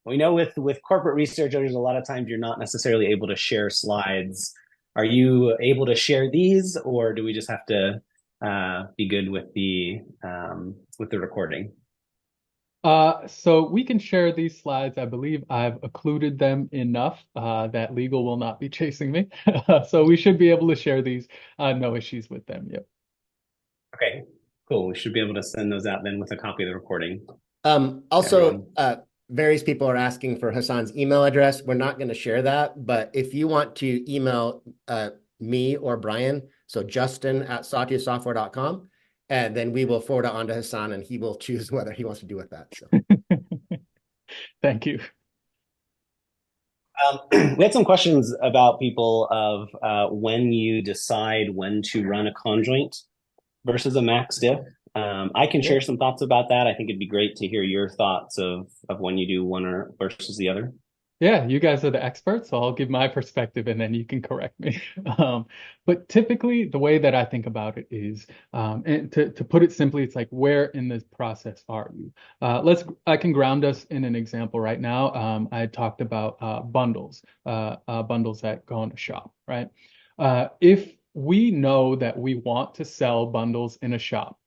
we know with corporate researchers, a lot of times you're not necessarily able to share slides. Are you able to share these, or do we just have to be good with the recording? So we can share these slides. I believe I've occluded them enough that legal will not be chasing me. So we should be able to share these. No issues with them. Yep. Okay, cool. We should be able to send those out then with a copy of the recording. Also, various people are asking for Hasan's email address. We're not going to share that, but if you want to email me or Brian, so justin@sawtoothsoftware.com, and then we will forward it on to Hasan, and he will choose whether he wants to do with that. So. Thank you. We had some questions about people of when you decide when to run a conjoint versus a MaxDiff. I can share some thoughts about that. I think it'd be great to hear your thoughts of when you do one versus the other. Yeah, you guys are the experts, so I'll give my perspective and then you can correct me. But typically, the way that I think about it is, and to put it simply, it's like, where in this process are you? I can ground us in an example right now. I had talked about bundles that go in a shop, right? If we know that we want to sell bundles in a shop,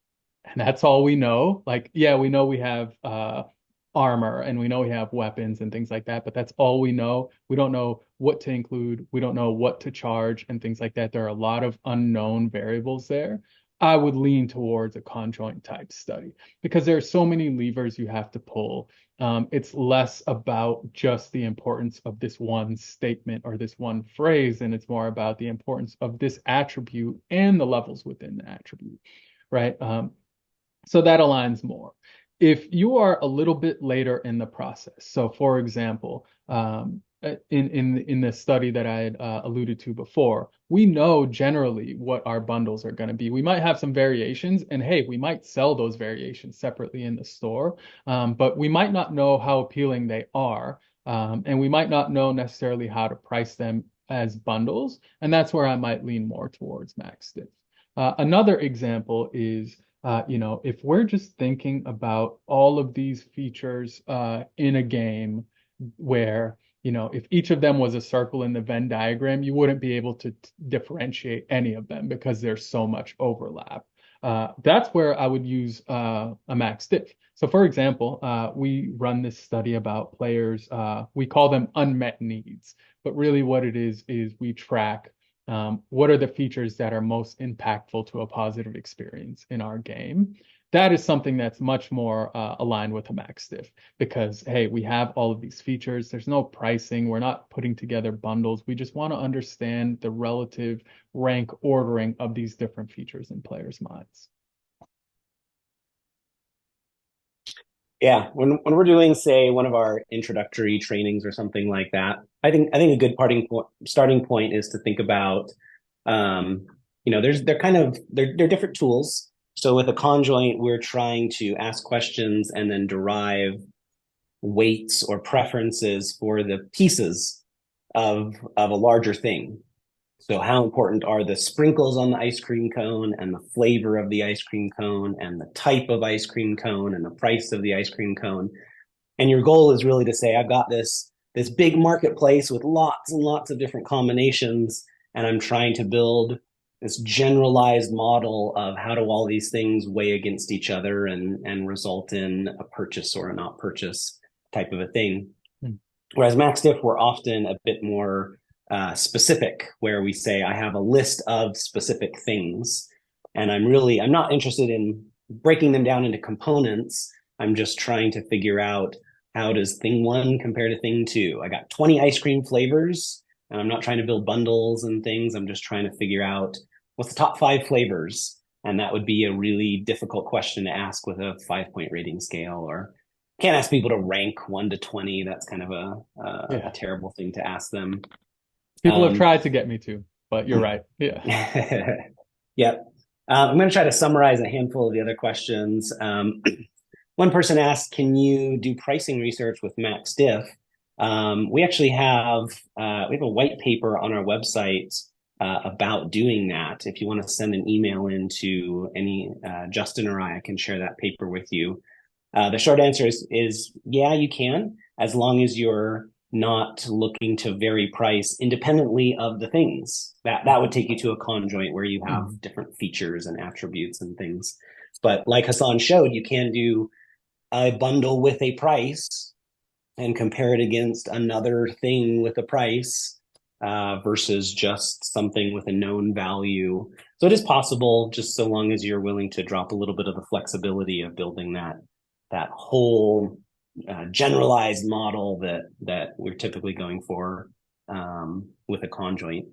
and that's all we know, like, yeah, we know we have armor and we know we have weapons and things like that, but that's all we know. We don't know what to include. We don't know what to charge and things like that. There are a lot of unknown variables there. I would lean towards a conjoint type study because there are so many levers you have to pull. It's less about just the importance of this one statement or this one phrase, and it's more about the importance of this attribute and the levels within the attribute, right? So that aligns more. If you are a little bit later in the process, so for example, in the study that I had alluded to before, we know generally what our bundles are going to be. We might have some variations, and hey, we might sell those variations separately in the store, but we might not know how appealing they are, and we might not know necessarily how to price them as bundles, and that's where I might lean more towards MaxDiff. Another example is if we're just thinking about all of these features in a game where, if each of them was a circle in the Venn diagram, you wouldn't be able to differentiate any of them because there's so much overlap. That's where I would use a MaxDiff. So for example, we run this study about players, we call them unmet needs, but really what it is we track what are the features that are most impactful to a positive experience in our game. That is something that's much more aligned with a MaxDiff because, hey, we have all of these features. There's no pricing. We're not putting together bundles. We just want to understand the relative rank ordering of these different features in players' minds. Yeah, when we're doing, say, one of our introductory trainings or something like that, I think a good starting point is to think about, they're different tools. So with a conjoint, we're trying to ask questions and then derive weights or preferences for the pieces of a larger thing. So how important are the sprinkles on the ice cream cone and the flavor of the ice cream cone and the type of ice cream cone and the price of the ice cream cone? And your goal is really to say, I've got this big marketplace with lots and lots of different combinations, and I'm trying to build this generalized model of how do all these things weigh against each other and result in a purchase or a not purchase type of a thing. Whereas MaxDiff, we're often a bit more specific, where we say, I have a list of specific things, and I'm not interested in breaking them down into components. I'm just trying to figure out, how does thing one compare to thing two? I got 20 ice cream flavors, and I'm not trying to build bundles and things. I'm just trying to figure out what's the top 5 flavors. And that would be a really difficult question to ask with a 5-point rating scale, or can't ask people to rank 1 to 20. That's kind of a terrible thing to ask them. People have tried to get me to, but you're right. Yeah. Yep. I'm going to try to summarize a handful of the other questions. One person asked, can you do pricing research with MaxDiff? We actually have a white paper on our website about doing that. If you want to send an email into any Justin or I can share that paper with you. The short answer is yeah, you can, as long as you're not looking to vary price independently of the things. That would take you to a conjoint where you have different features and attributes and things. But like Hasan showed, you can do a bundle with a price and compare it against another thing with a price versus just something with a known value. So it is possible, just so long as you're willing to drop a little bit of the flexibility of building that whole generalized model that we're typically going for with a conjoint.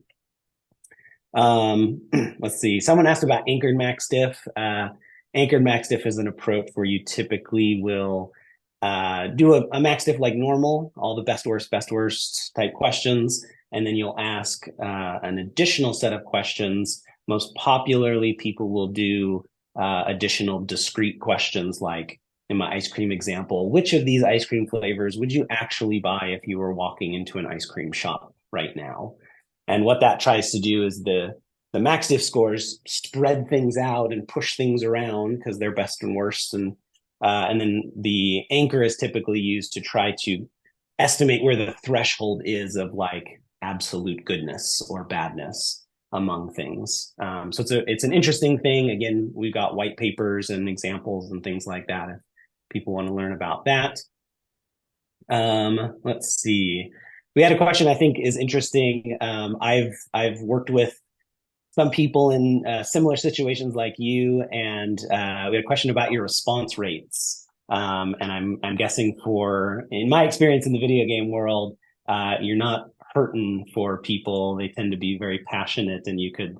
Let's see. Someone asked about anchored MaxDiff. Anchored MaxDiff is an approach where you typically will do a MaxDiff like normal, all the best worst type questions, and then you'll ask an additional set of questions. Most popularly, people will do additional discrete questions like, in my ice cream example, which of these ice cream flavors would you actually buy if you were walking into an ice cream shop right now? And what that tries to do is the MaxDiff scores spread things out and push things around because they're best and worst. And then the anchor is typically used to try to estimate where the threshold is of like absolute goodness or badness among things. So it's an interesting thing. Again, we've got white papers and examples and things like that if people want to learn about that. Let's see. We had a question I think is interesting. I've worked with some people in similar situations like you, and we had a question about your response rates. And I'm guessing in my experience in the video game world, you're not hurting for people. They tend to be very passionate, and you could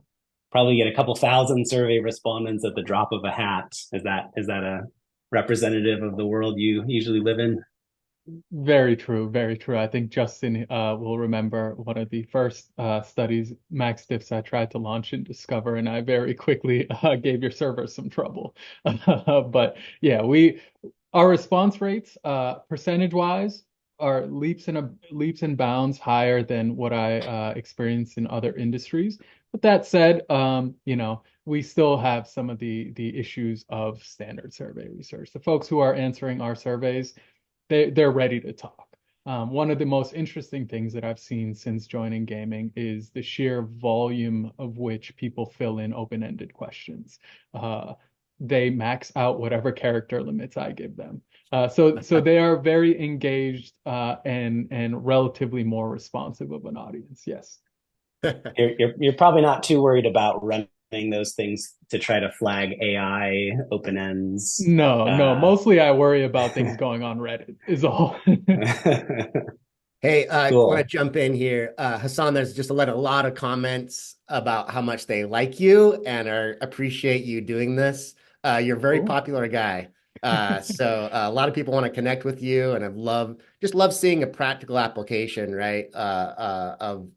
probably get a couple thousand survey respondents at the drop of a hat. Is that a representative of the world you usually live in? Very true, very true. I think Justin will remember one of the first studies, MaxDiffs, I tried to launch and discover, and I very quickly gave your server some trouble. But yeah, our response rates, percentage-wise, are leaps and bounds higher than what I experienced in other industries. But that said, we still have some of the issues of standard survey research. The folks who are answering our surveys, they're ready to talk. One of the most interesting things that I've seen since joining gaming is the sheer volume of which people fill in open-ended questions. They max out whatever character limits I give them. So they are very engaged and relatively more responsive of an audience. Yes. You're probably not too worried about running those things to try to flag AI open ends. No. Mostly I worry about things going on Reddit is all. Hey, I Cool. want to jump in here. Hasan, there's just a lot of comments about how much they like you and appreciate you doing this. You're a very Cool. popular guy. So a lot of people want to connect with you, and just love seeing a practical application, right, of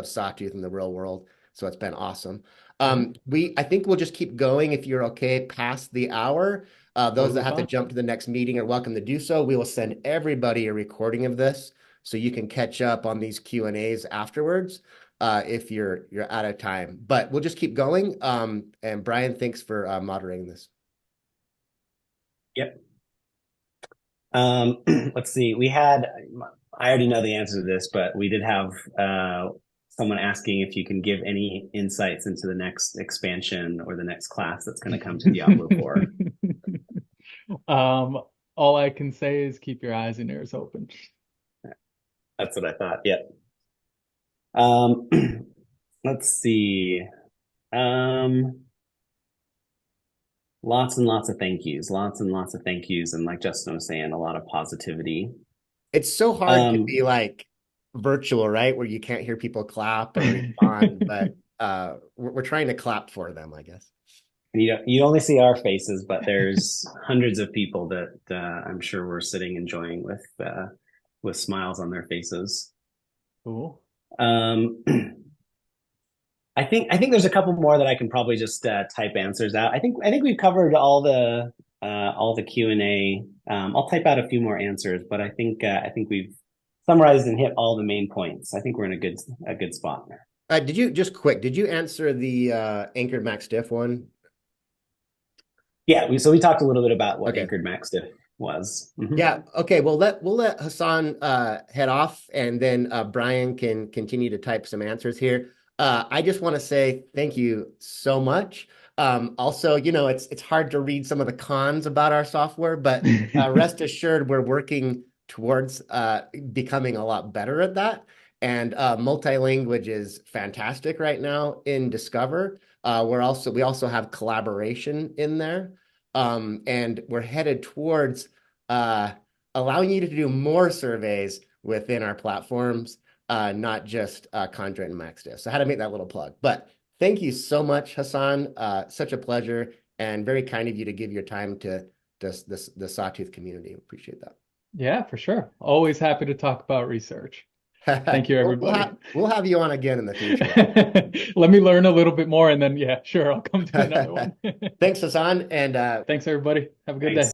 Sawtooth in the real world. So it's been awesome. I think we'll just keep going if you're okay past the hour. Those that have to jump to the next meeting are welcome to do so. We will send everybody a recording of this, so you can catch up on these Q&As afterwards if you're out of time. But we'll just keep going. And Brian, thanks for moderating this. Yep. Let's see. I already know the answer to this, but we did have someone asking if you can give any insights into the next expansion or the next class that's going to come to Diablo 4. All I can say is keep your eyes and ears open. That's what I thought. Yep. Let's see. Lots and lots of thank yous, and like Justin was saying, a lot of positivity. It's so hard to be like virtual, right? Where you can't hear people clap or respond, but we're trying to clap for them, I guess. You only see our faces, but there's hundreds of people that I'm sure we're sitting enjoying with smiles on their faces. Cool. I think there's a couple more that I can probably just type answers out. I think we've covered all the Q&A. I'll type out a few more answers, but I think we've summarized and hit all the main points. I think we're in a good spot there. Did you answer the anchored MaxDiff one? Yeah, we talked a little bit about what Okay. anchored MaxDiff was. Yeah. Okay. Well, we'll let Hasan head off, and then Brian can continue to type some answers here. I just want to say thank you so much. Also, it's hard to read some of the cons about our software, but rest assured, we're working towards becoming a lot better at that. And multi-language is fantastic right now in Discover. We also have collaboration in there. And we're headed towards allowing you to do more surveys within our platforms, not just Conjoint and MaxDiff. So I had to make that little plug. But thank you so much, Hasan. Such a pleasure and very kind of you to give your time to the Sawtooth community. Appreciate that. Yeah, for sure. Always happy to talk about research. Thank you, everybody. We'll have you on again in the future. Let me learn a little bit more, and then, yeah, sure, I'll come to another one. Thanks, Hasan. And thanks, everybody. Have a good day.